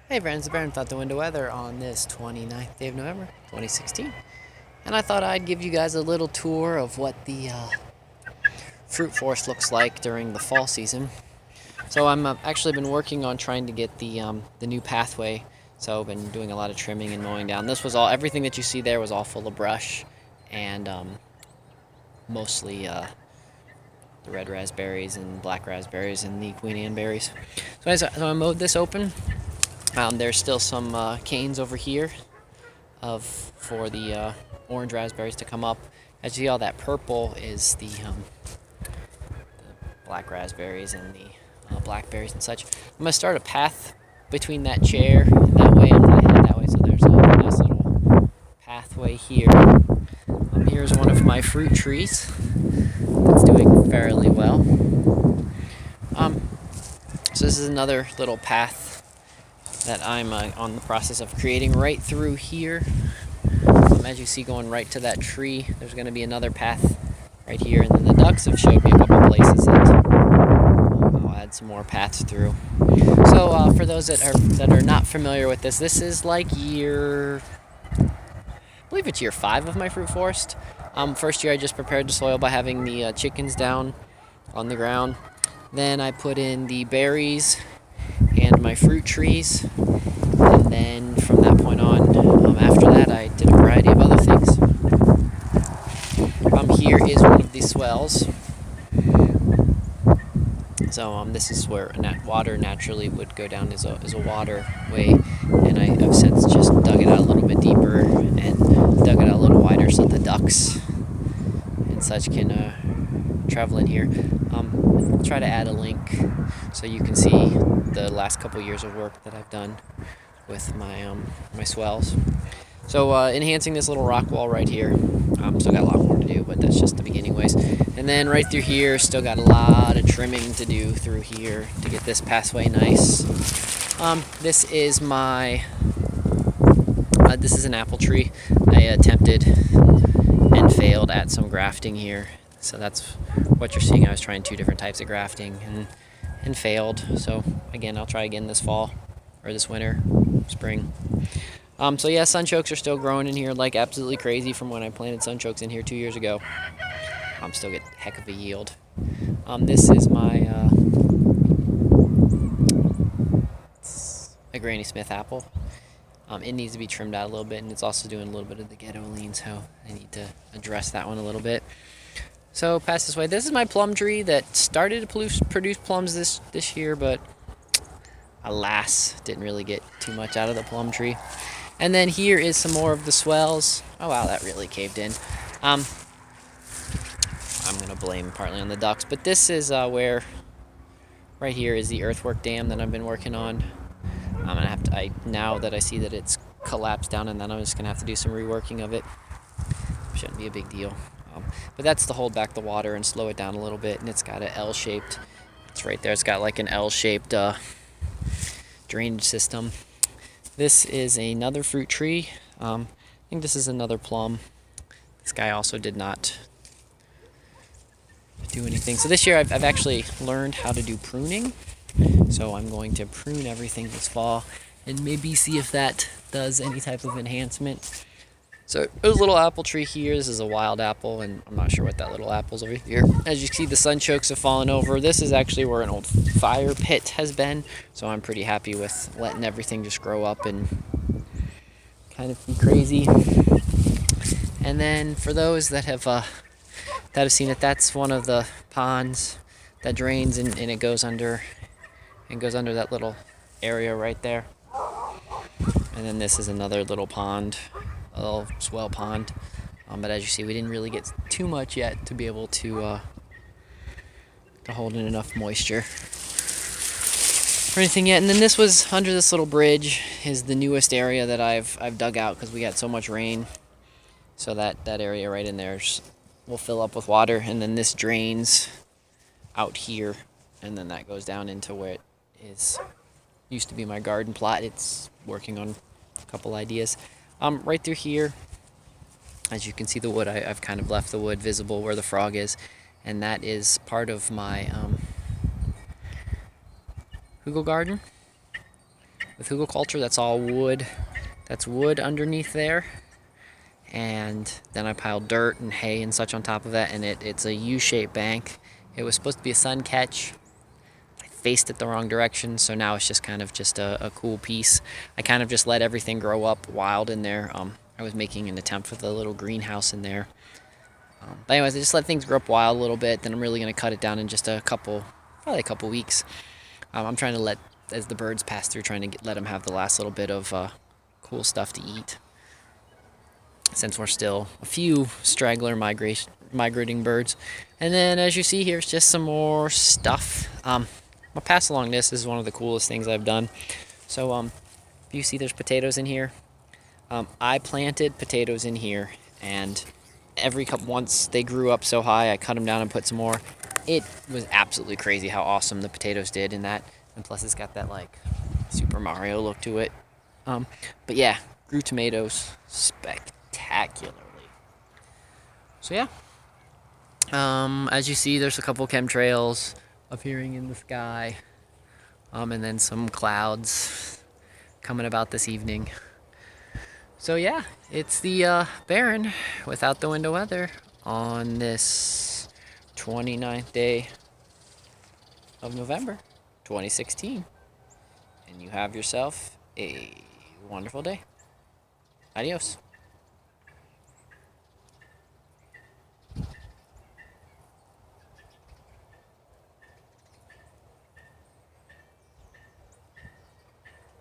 Hey friends, the Baron thought the window weather on this 29th day of November, 2016. And I thought I'd give you guys a little tour of what the fruit forest looks like during the fall season. So I'm actually been working on trying to get the new pathway. So I've been doing a lot of trimming and mowing down. This was everything that you see there was all full of brush and mostly the red raspberries and black raspberries and the Queen Anne berries. So I mowed this open. There's still some canes over here for the orange raspberries to come up. As you see, all that purple is the black raspberries and the blackberries and such. I'm going to start a path between that chair and that way. I'm going to head that way, so there's a nice little pathway here. Here's one of my fruit trees that's doing fairly well. So this is another little path that I'm on the process of creating right through here. As you see, going right to that tree, there's going to be another path right here, and then the ducks have showed me a couple places that I'll add some more paths through. So for those that are not familiar with this is like I believe it's year 5 of my fruit forest. First year I just prepared the soil by having the chickens down on the ground. Then I put in the berries and my fruit trees, and then from that point on, after that I did a variety of other things. Here is one of the swells. So this is where water naturally would go down as a waterway, and I've since just dug it out a little bit deeper and dug it out a little wider so the ducks and such can travel in here. I'll try to add a link so you can see the last couple years of work that I've done with my swells. So enhancing this little rock wall right here. Still got a lot more to do, but that's just the beginning ways. And then right through here, still got a lot of trimming to do through here to get this pathway nice. This is this is an apple tree. I attempted and failed at some grafting here. So that's what you're seeing. I was trying 2 different types of grafting and failed. So again, I'll try again this fall or this winter, spring. So yeah, sunchokes are still growing in here like absolutely crazy from when I planted sunchokes in here 2 years ago. Still get a heck of a yield. This is a Granny Smith apple. It needs to be trimmed out a little bit, and it's also doing a little bit of the ghetto lean, so I need to address that one a little bit. So pass this way. This is my plum tree that started to produce plums this year, but alas, didn't really get too much out of the plum tree. And then here is some more of the swells. Oh wow, that really caved in. I'm gonna blame partly on the ducks, but this is where right here is the earthwork dam that I've been working on. I'm gonna have to, now that I see that it's collapsed down, and then I'm just gonna have to do some reworking of it. Shouldn't be a big deal. But that's to hold back the water and slow it down a little bit, and it's got an L-shaped, it's right there, it's got like an L-shaped drainage system. This is another fruit tree. I think this is another plum. This guy also did not do anything. So this year I've actually learned how to do pruning. So I'm going to prune everything this fall and maybe see if that does any type of enhancement. So there's a little apple tree here. This is a wild apple, and I'm not sure what that little apple's over here. As you see, the sunchokes have fallen over. This is actually where an old fire pit has been, so I'm pretty happy with letting everything just grow up and kind of be crazy. And then for those that have seen it, that's one of the ponds that drains and it goes under that little area right there. And then this is another little pond, a little swell pond. But as you see, we didn't really get too much yet to be able to hold in enough moisture or anything yet. And then this was under this little bridge is the newest area that I've dug out because we got so much rain. So that area right in there will fill up with water, and then this drains out here, and then that goes down into where it used to be my garden plot. It's working on a couple ideas. Right through here, as you can see the wood, I've kind of left the wood visible where the frog is, and that is part of my hugel garden. With hugelkultur, that's all wood. That's wood underneath there. And then I piled dirt and hay and such on top of that, and it's a U-shaped bank. It was supposed to be a sun catch. I faced it the wrong direction, so now it's just kind of just a cool piece. I kind of just let everything grow up wild in there. I was making an attempt for the little greenhouse in there. But anyways, I just let things grow up wild a little bit. Then I'm really going to cut it down in just probably a couple weeks. I'm trying to let, as the birds pass through, trying to let them have the last little bit of cool stuff to eat. Since we're still a few straggler migrating birds. And then as you see here, it's just some more stuff. I'll pass along this. This is one of the coolest things I've done. So if you see there's potatoes in here, I planted potatoes in here, and once they grew up so high, I cut them down and put some more. It was absolutely crazy how awesome the potatoes did in that, and plus it's got that like Super Mario look to it. But yeah, grew tomatoes spectacularly. So yeah, as you see, there's a couple chemtrails appearing in the sky, and then some clouds coming about this evening. So yeah, it's the Barren without the window weather on this 29th day of November 2016. And you have yourself a wonderful day. Adios.